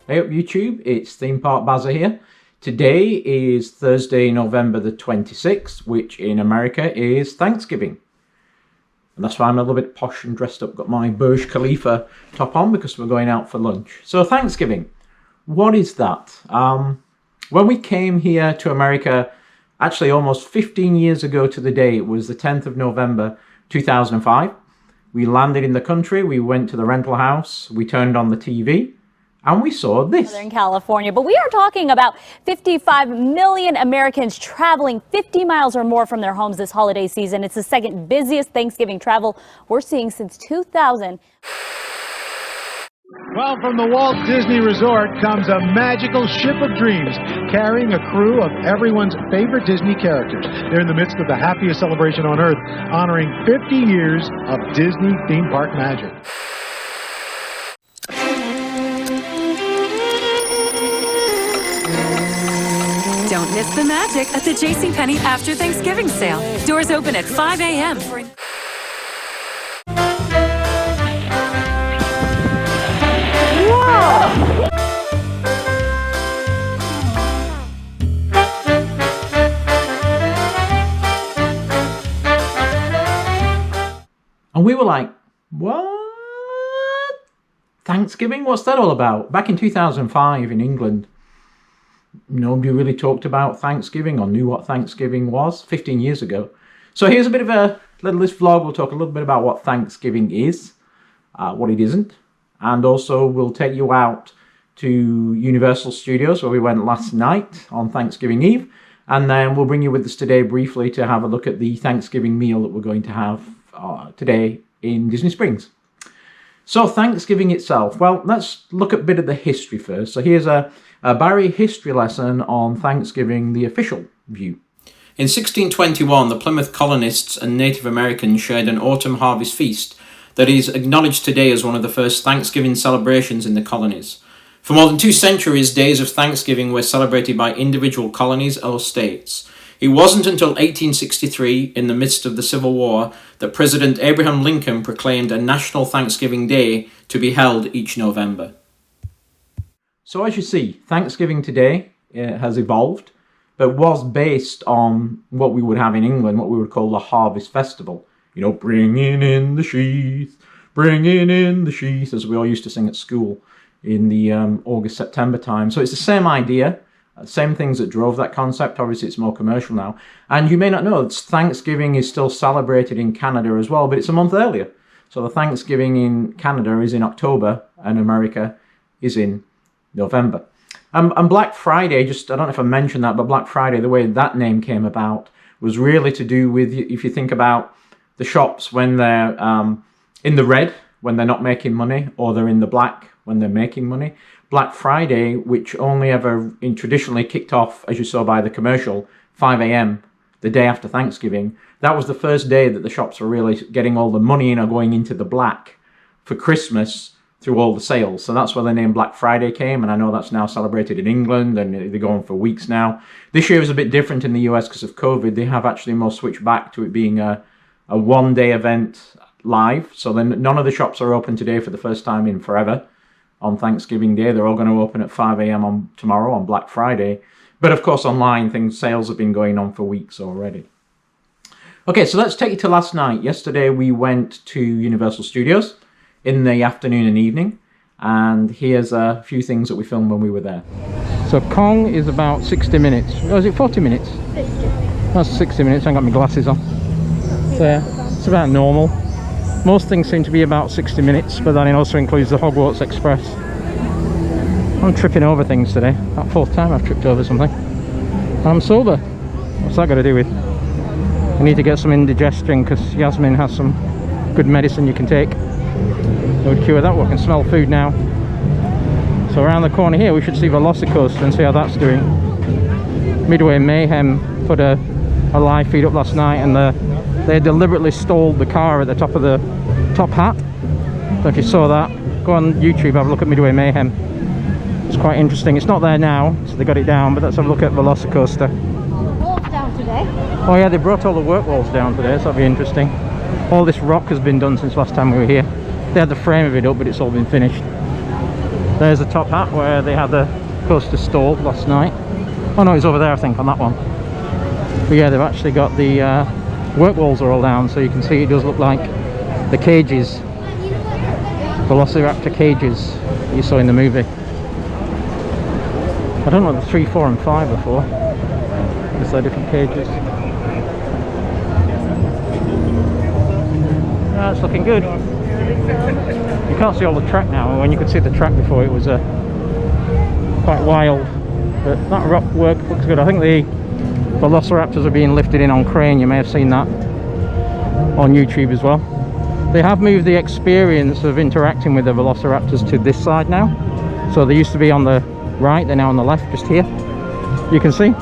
Hey up YouTube, it's Theme Park Bazza here. Today is Thursday, November the 26th, which in America is Thanksgiving. And that's why I'm a little bit posh and dressed up, got my Burj Khalifa top on because we're going out for lunch. So Thanksgiving, what is that? When we came here to America, actually almost 15 years ago to the day, it was the 10th of November 2005. We landed in the country, we went to the rental house, we turned on the TV, and we saw this. Southern California, but we are talking about 55 million Americans traveling 50 miles or more from their homes this holiday season. It's the second busiest Thanksgiving travel we're seeing since 2000. Well, from the Walt Disney Resort comes a magical ship of dreams carrying a crew of everyone's favorite Disney characters. They're in the midst of the happiest celebration on Earth, honoring 50 years of Disney theme park magic. Don't miss the magic at the JCPenney After Thanksgiving Sale. Doors open at 5 a.m. And we were like, what? Thanksgiving? What's that all about? Back in 2005 in England, nobody really talked about Thanksgiving or knew what Thanksgiving was 15 years ago. So here's a bit of this vlog. We'll talk a little bit about what Thanksgiving is, what it isn't. And also we'll take you out to Universal Studios where we went last night on Thanksgiving Eve. And then we'll bring you with us today briefly to have a look at the Thanksgiving meal that we're going to have today in Disney Springs. So Thanksgiving itself, well, let's look at a bit of the history first. So here's a Barry history lesson on Thanksgiving, the official view. In 1621, the Plymouth colonists and Native Americans shared an autumn harvest feast that is acknowledged today as one of the first Thanksgiving celebrations in the colonies. For more than 2 centuries, days of Thanksgiving were celebrated by individual colonies or states. It wasn't until 1863, in the midst of the Civil War, that President Abraham Lincoln proclaimed a National Thanksgiving Day to be held each November. So as you see, Thanksgiving today has evolved, but was based on what we would have in England, what we would call the Harvest Festival. You know, bringing in the sheath, as we all used to sing at school in the August, September time. So it's the same idea. Same things that drove that concept. Obviously, it's more commercial now. And you may not know, Thanksgiving is still celebrated in Canada as well, but it's a month earlier. So the Thanksgiving in Canada is in October, and America is in November. And Black Friday, I don't know if I mentioned that, but Black Friday, the way that name came about, was really to do with, if you think about the shops when they're in the red, when they're not making money, or they're in the black when they're making money. Black Friday, which only ever traditionally kicked off, as you saw by the commercial, 5 a.m. the day after Thanksgiving, that was the first day that the shops were really getting all the money in or going into the black for Christmas through all the sales. So that's where the name Black Friday came, and I know that's now celebrated in England, and they're going for weeks now. This year is a bit different in the US because of COVID. They have actually more switched back to it being a one-day event live. So then none of the shops are open today for the first time in forever. On Thanksgiving Day, they're all going to open at 5 a.m. on tomorrow on Black Friday. But of course, online sales have been going on for weeks already. Okay, so let's take you to last night. Yesterday, we went to Universal Studios in the afternoon and evening. And here's a few things that we filmed when we were there. So Kong is about 60 minutes. Oh, is it 40 minutes? 60. That's 60 minutes. I haven't got my glasses on. So yeah, it's about normal. Most things seem to be about 60 minutes, but then it also includes the Hogwarts Express. I'm tripping over things today. That 4th time I've tripped over something. I'm sober. What's that got to do with? I need to get some indigestion because Yasmin has some good medicine you can take. It would cure that. We can smell food now. So around the corner here we should see Velocicoaster and see how that's doing. Midway Mayhem put a live feed up last night, and they deliberately stalled the car at the top of the top hat. So if you saw that, go on YouTube, have a look at Midway Mayhem. It's quite interesting. It's not there now, so they got it down, but let's have a look at Velocicoaster. Walls down today. Oh yeah, they brought all the work walls down today, so that'll be interesting. All this rock has been done since last time we were here. They had the frame of it up, but it's all been finished. There's the top hat where they had the coaster stalled last night. Oh no, it's over there I think on that one. But yeah, they've actually got the work walls are all down, so you can see it does look like the cages, Velociraptor cages that you saw in the movie. I don't know what the 3, 4 and 5 are for. Just they're different cages. That's looking good. You can't see all the track now. When you could see the track before, it was quite wild. But that rock work looks good. I think the Velociraptors are being lifted in on crane. You may have seen that on YouTube as well. They have moved the experience of interacting with the Velociraptors to this side now. So they used to be on the right, they're now on the left, just here. You can see.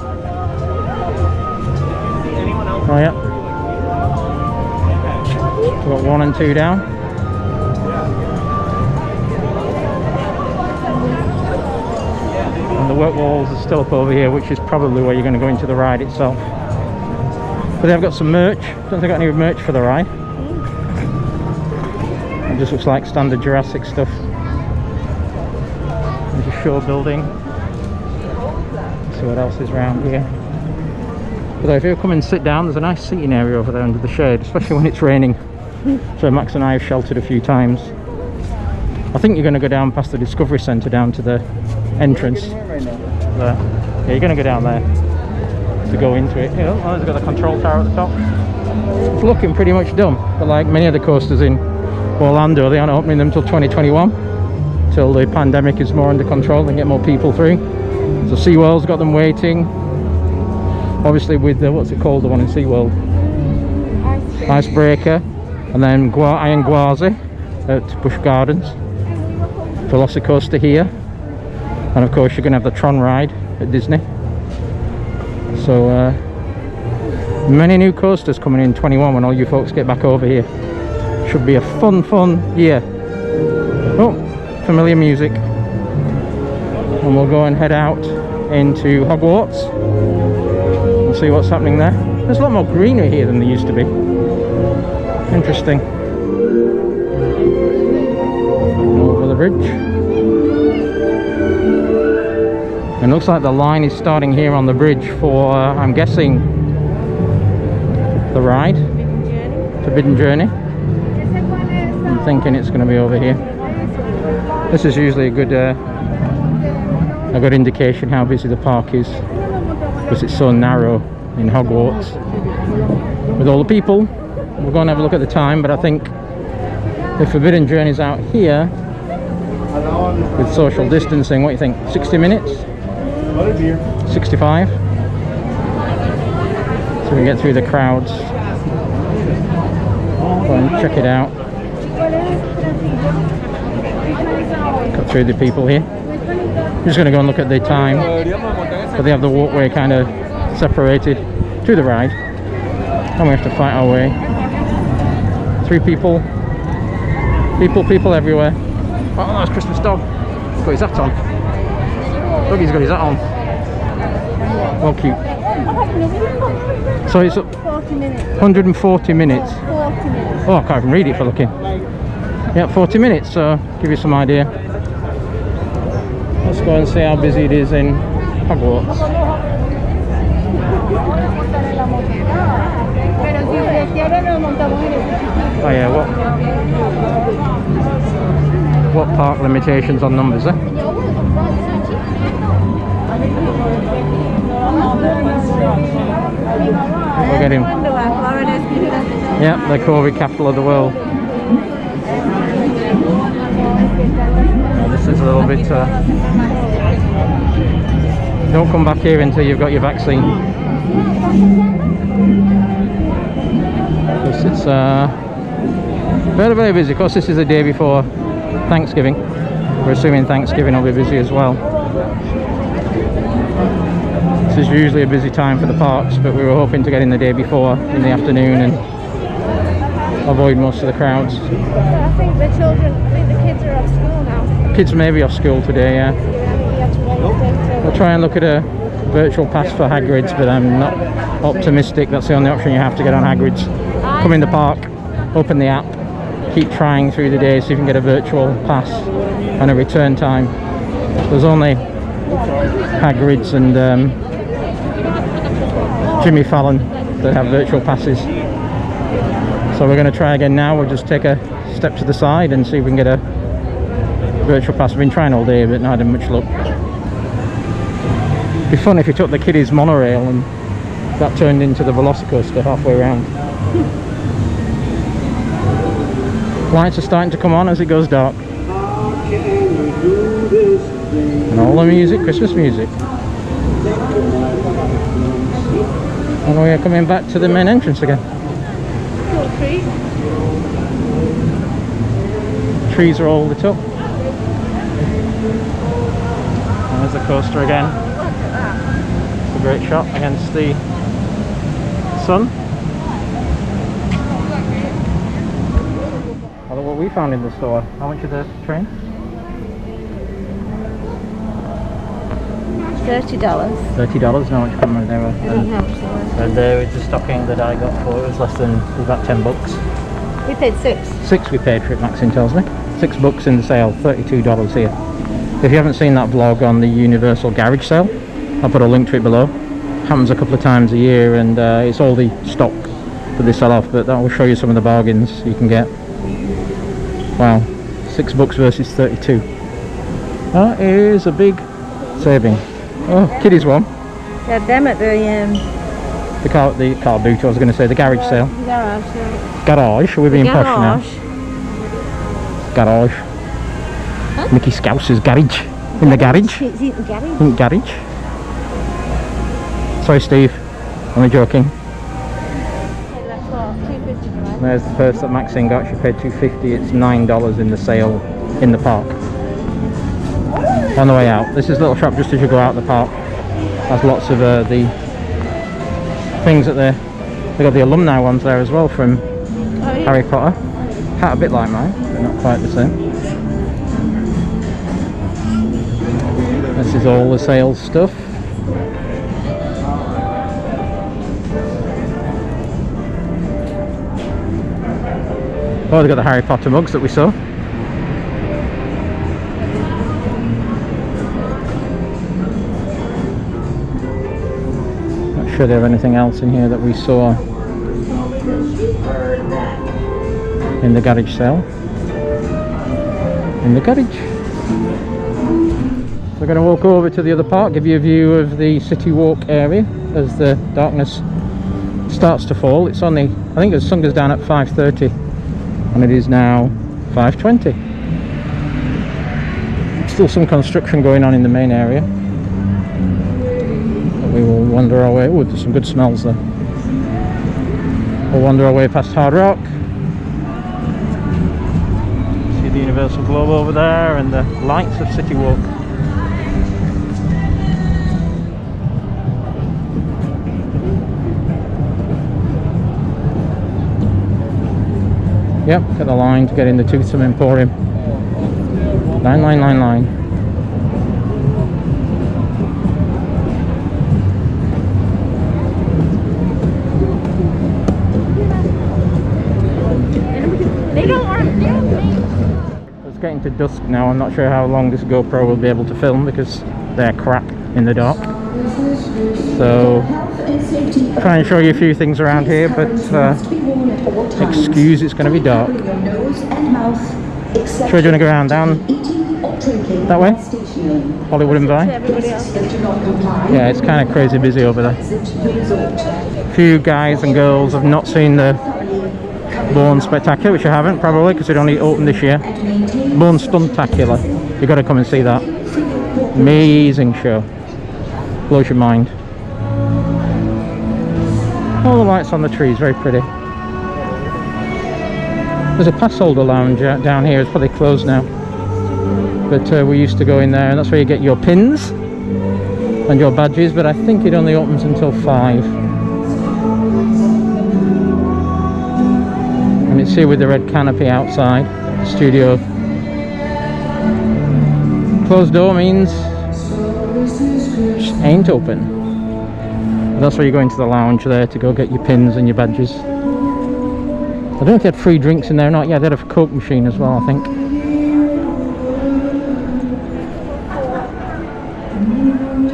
Oh yeah. We've got 1 and 2 down. And the work walls are still up over here, which is probably where you're going to go into the ride itself. But they've got some merch. Don't think they've got any merch for the ride. It just looks like standard Jurassic stuff. There's a show building. Let's see what else is around here. But if you come and sit down, there's a nice seating area over there under the shade, especially when it's raining. So Max and I have sheltered a few times. I think you're going to go down past the Discovery Centre down to the entrance. There. Yeah, you're going to go down there to go into it. Oh, there's got the control tower at the top. It's looking pretty much done, but like many of the coasters in Orlando, they aren't opening them till 2021, till the pandemic is more under control and get more people through. So SeaWorld's got them waiting. Obviously with the, what's it called, the one in SeaWorld? Icebreaker. And then Iron Gwazi at Busch Gardens. Velocicoaster here. And of course you're going to have the Tron ride at Disney. So many new coasters coming in 21 when all you folks get back over here. Should be a fun year. Oh, familiar music. And we'll go and head out into Hogwarts and see what's happening there. There's a lot more greenery here than there used to be. Interesting. Over the bridge. And looks like the line is starting here on the bridge for, I'm guessing, the ride. Forbidden Journey. I'm thinking it's going to be over here. This is usually a good indication how busy the park is, because it's so narrow in Hogwarts with all the people. We'll go and have a look at the time, but I think the Forbidden Journey's out here with social distancing. What do you think? 60 minutes? 65? So we can get through the crowds. Go and check it out. Cut through the people here. I'm just going to go and look at the time, but they have the walkway kind of separated to the ride, and we have to fight our way. 3 people everywhere. Oh, that's Christmas dog. He's got his hat on. Doggy's got his hat on. Well, cute. So it's up 140 minutes. Oh, I can't even read it for looking. Yeah, 40 minutes, so give you some idea. Let's go and see how busy it is in Hogwarts. Oh yeah, what park limitations on numbers, eh? Look at him. Yep, the COVID capital of the world. This is a little bit don't come back here until you've got your vaccine. It's very busy. Of course, this is the day before Thanksgiving. We're assuming Thanksgiving will be busy as well. This is usually a busy time for the parks, but we were hoping to get in the day before in the afternoon and avoid most of the crowds. I think the kids are off school now. Kids may be off school today, yeah. We'll try and look at a virtual pass for Hagrid's, but I'm not optimistic. That's the only option you have to get on Hagrid's. Come in the park, open the app, keep trying through the day, see if you can get a virtual pass and a return time. There's only Hagrid's and Jimmy Fallon that have virtual passes. So we're going to try again now. We'll just take a step to the side and see if we can get a virtual pass. We've been trying all day but not had much luck. It'd be fun if you took the kiddies monorail and that turned into the Velocicoaster halfway around. Lights are starting to come on as it goes dark. And all the music, Christmas music. And we are coming back to the main entrance again. Trees are all lit up. And there's the coaster again. It's a great shot against the sun. I look what we found in the store. How much is the train? $30. $30. How much come they were? I don't know how much they were. And there is the stocking that I got for it was less than about $10. We paid $6. $6 we paid for it, Maxine tells me. $6 in the sale, $32 here. If you haven't seen that vlog on the Universal Garage sale, I'll put a link to it below. Happens a couple of times a year, and it's all the stock that they sell off, but that will show you some of the bargains you can get. Wow, $6 versus 32. That is a big saving. Oh, kiddies one. Yeah, them at The car boot, I was going to say, the garage sale. garage. Garage, we're being posh now. Garage. Huh? Mickey Scouser's garage. In the garage. It's in the garage. In the garage. Sorry Steve, only joking. That's what, $2.50. There's the purse that Maxine got, she paid $2.50, it's $9 in the sale in the park. On the way out, this is a little shop just as you go out the park. Has lots of the things that they got the alumni ones there as well from Harry Potter. Hat a bit like mine, but not quite the same. This is all the sales stuff. Oh, they've got the Harry Potter mugs that we saw. Not sure they have anything else in here that we saw in the garage sale. In the garage. So we're going to walk over to the other park, give you a view of the City Walk area as the darkness starts to fall. It's only, I think the sun goes down at 5:30 and it is now 5:20. Still some construction going on in the main area. But we will wander our way. Oh, there's some good smells there. We'll wander our way past Hard Rock. See the Universal Globe over there and the lights of City Walk. Yep, got the line to get in the Toothsome Emporium. Line. It's getting to dusk now. I'm not sure how long this GoPro will be able to film because they're crap in the dark. So, try and show you a few things around here, but excuse, it's going to be dark. Should we do a go around down that way? Hollywood and Vine? Yeah, it's kind of crazy busy over there. A few guys and girls have not seen the Bourne Spectacular, which I haven't probably because it only opened this year. Bourne Stuntacular. You've got to come and see that. Amazing show. Blows your mind. All the lights on the trees, very pretty. There's a pass holder lounge down here. It's probably closed now, but we used to go in there, and that's where you get your pins and your badges, but I think it only opens until 5. And it's here with the red canopy outside the studio. Closed door means just ain't open. But that's where you go into the lounge there to go get your pins and your badges. I don't know if they had free drinks in there or not. Yeah, they had a Coke machine as well, I think.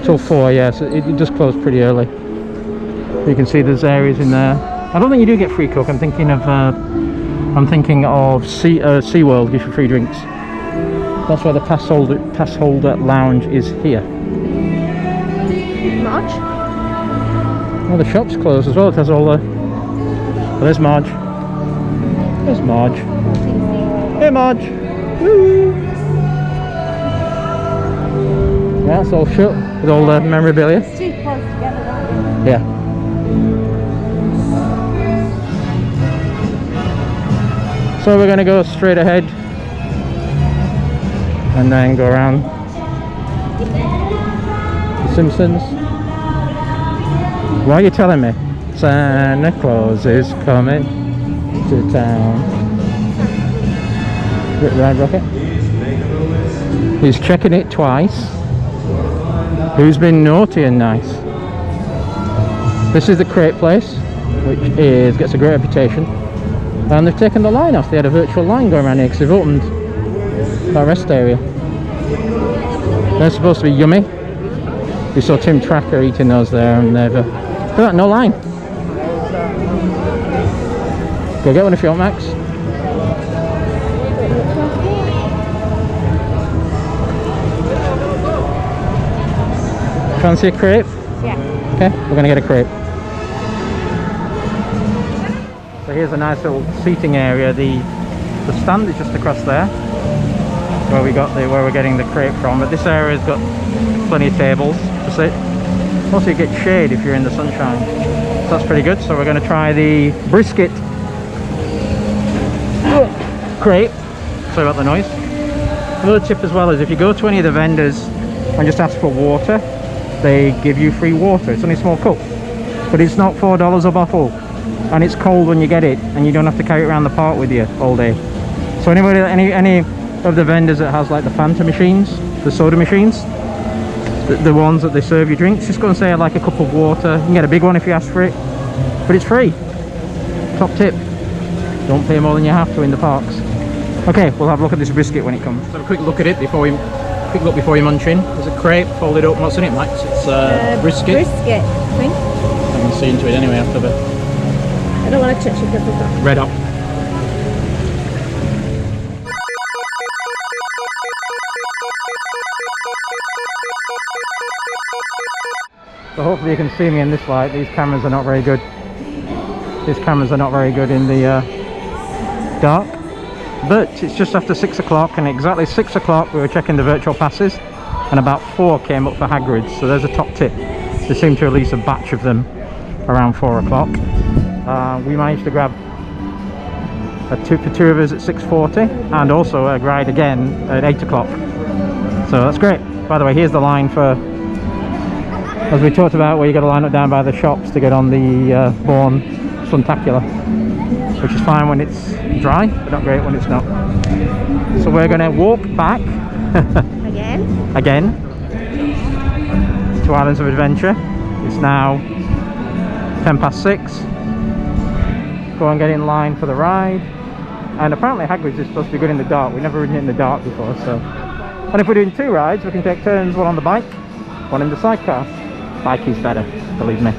Till 4, yeah, so it does close pretty early. You can see there's areas in there. I don't think you do get free Coke. I'm thinking of SeaWorld gives you free drinks. That's why the pass holder lounge is here. March? Well, the shop's closed as well. It has all the... Oh, there's Marge. There's Marge. Hey, Marge. Woo! Yeah, it's all shut with all the memorabilia. It's too close together, aren't Yeah. So we're going to go straight ahead and then go around the Simpsons. Why are you telling me? Santa Claus is coming to town. Right, Rocket? He's checking it twice. Who's been naughty and nice? This is the crate place, which gets a great reputation. And they've taken the line off. They had a virtual line going around here because they've opened that rest area. They're supposed to be yummy. We saw Tim Tracker eating those there, and they've look at that, no line. Go get one if you want, Max. Fancy a crepe? Yeah. Okay, we're gonna get a crepe. So here's a nice little seating area. The stand is just across there, where we're getting the crepe from. But this area's got plenty of tables to sit. Also, you get shade if you're in the sunshine. So that's pretty good. So we're going to try the brisket crepe. Sorry about the noise. Another tip as well is if you go to any of the vendors and just ask for water, they give you free water. It's only a small cup, but it's not $4 a bottle, and it's cold when you get it, and you don't have to carry it around the park with you all day. So anybody, any of the vendors that has like the Fanta machines, the soda machines, the ones that they serve you drinks, just go and say I'd like a cup of water. You can get a big one if you ask for it, but it's free. Top tip: don't pay more than you have to in the parks. Okay, we'll have a look at this brisket when it comes. Let's have a quick look at it before we munch in. There's a crepe folded up. What's in it, Max? It's brisket. Brisket, I think. I can see into it anyway after the I don't want to touch it because it's got... red up. So hopefully you can see me in this light. These cameras are not very good. These cameras are not very good in the dark. But it's just after 6 o'clock, and exactly 6 o'clock we were checking the virtual passes, and about 4 came up for Hagrid's. So there's a top tip. They seem to release a batch of them around 4 o'clock. We managed to grab for two of us at 6:40, and also a ride again at 8 o'clock. So that's great. By the way, here's the line for, as we talked about, where you got to line up down by the shops to get on the Bourne Suntacular, which is fine when it's dry, but not great when it's not. So we're going to walk back again to Islands of Adventure. It's now 6:10. Go and get in line for the ride. And apparently Hagrid's is supposed to be good in the dark. We've never ridden it in the dark before, so. And if we're doing 2 rides, we can take turns, one on the bike, one in the sidecar. Bike is better, believe me.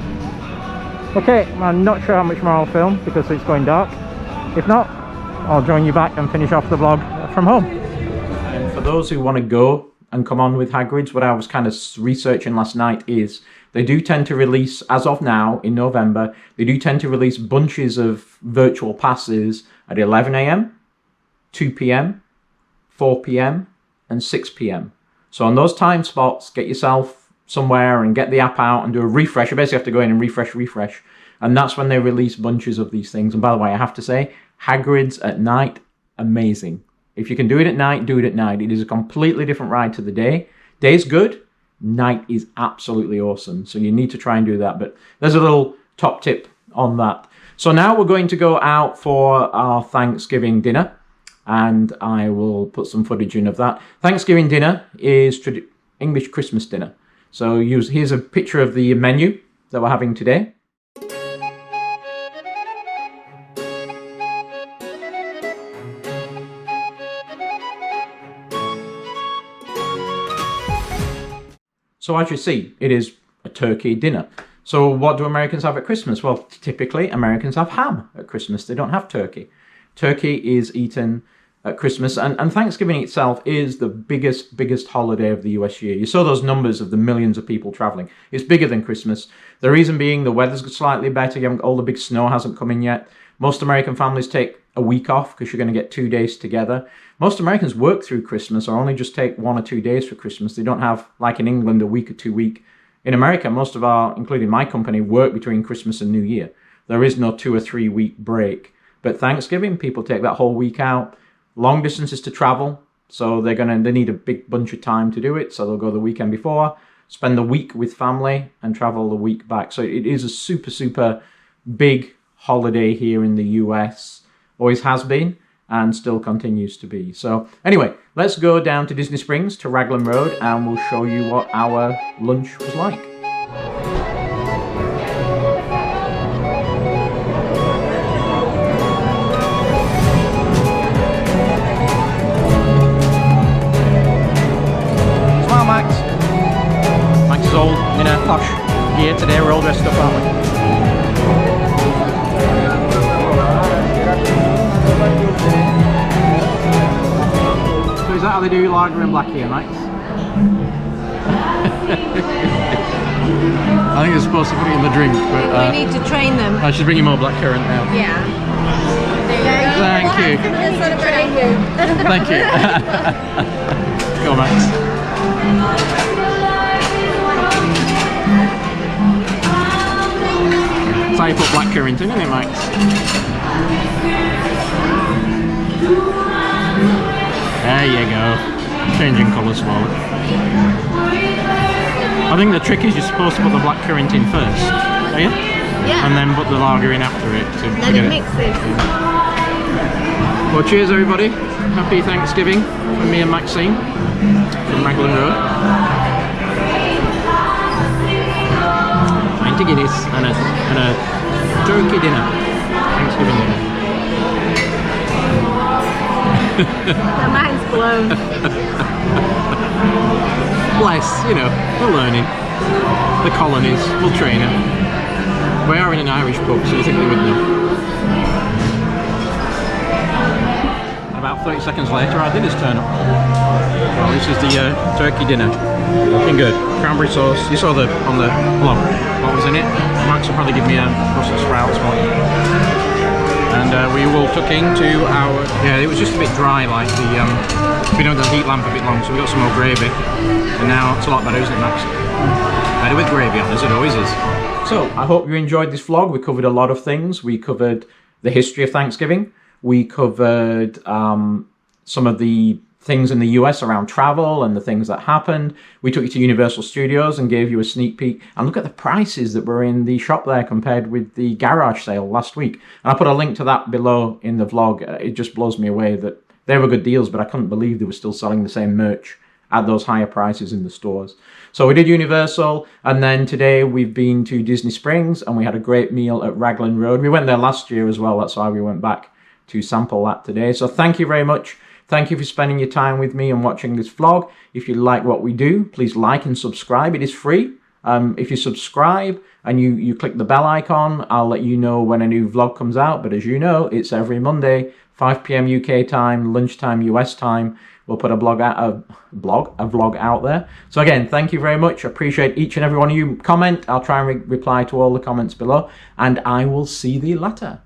Okay, I'm not sure how much more I'll film because it's going dark. If not, I'll join you back and finish off the vlog from home. And for those who want to go and come on with Hagrid's, what I was kind of researching last night is they do tend to release, as of now, in November, they do tend to release bunches of virtual passes at 11 AM, 2 PM, 4 PM, and 6 PM. So on those time spots, get yourself somewhere and get the app out and do a refresh. You basically have to go in and refresh. And that's when they release bunches of these things. And by the way, I have to say, Hagrid's at night, amazing. If you can do it at night, do it at night. It is a completely different ride to the day. Day's good. Night is absolutely awesome. So you need to try and do that. But there's a little top tip on that. So now we're going to go out for our Thanksgiving dinner. And I will put some footage in of that. Thanksgiving dinner is English Christmas dinner. So here's a picture of the menu that we're having today. So as you see, it is a turkey dinner. So what do Americans have at Christmas? Well, typically Americans have ham at Christmas. They don't have turkey. Turkey is eaten at Christmas, and Thanksgiving itself is the biggest holiday of the US year. You saw those numbers of the millions of people traveling. It's bigger than Christmas. The reason being the weather's slightly better. All the big snow hasn't come in yet. Most American families take a week off because you're going to get 2 days together. Most Americans work through Christmas or only just take 1 or 2 days for Christmas. They don't have, like in England, a week or 2 week. In America, most of our, including my company, work between Christmas and New Year. There is no 2 or 3 week break. But Thanksgiving, people take that whole week out. Long distances to travel, so they need a big bunch of time to do it. So they'll go the weekend before, spend the week with family, and travel the week back. So it is a super big holiday here in the US. Always has been, and still continues to be. So anyway, let's go down to Disney Springs to Raglan Road, and we'll show you what our lunch was like. Max is all in a posh gear today. We're all dressed up, aren't we? So is that how they do lager and black here, Max? I think they're supposed to put it in the drink, but we need to train them. I should bring you more blackcurrant now. Yeah. Thank you. Thank you. Go, Max. That's how you put blackcurrant in, isn't it, Max? There you go. Changing colour slowly. I think the trick is you're supposed to put the blackcurrant in first, are you? Yeah. And then put the lager in after it to Then get it mixes. Well, cheers everybody. Happy Thanksgiving from me and Maxine from Raglan Road. Pint of Guinness and a turkey dinner. Thanksgiving dinner. The mind's blown. Bless, you know, we're learning. The colonies, we'll train them. We are in an Irish pub, so you think we would know. About 30 seconds later, our dinner's turn up. Well, this is the turkey dinner. Looking good. Cranberry sauce. You saw on the vlog what was in it. Max will probably give me a Brussels sprouts one. And we all took into our... Yeah, it was just a bit dry, like we don't have the heat lamp a bit long, so we got some more gravy. And now it's a lot better, isn't it, Max? Better with gravy on, as it always is. So, I hope you enjoyed this vlog. We covered a lot of things. We covered the history of Thanksgiving. We covered some of the things in the US around travel and the things that happened. We took you to Universal Studios and gave you a sneak peek. And look at the prices that were in the shop there compared with the garage sale last week. And I'll put a link to that below in the vlog. It just blows me away that they were good deals, but I couldn't believe they were still selling the same merch at those higher prices in the stores. So we did Universal, and then today we've been to Disney Springs, and we had a great meal at Raglan Road. We went there last year as well. That's why we went back to sample that today. So thank you very much. Thank you for spending your time with me and watching this vlog. If you like what we do, please like and subscribe. It is free. If you subscribe and you click the bell icon, I'll let you know when a new vlog comes out. But as you know, it's every Monday, 5 p.m. UK time, lunchtime US time. We'll put a vlog out there. So again, thank you very much. I appreciate each and every one of you. Comment. I'll try and reply to all the comments below. And I will see thee later.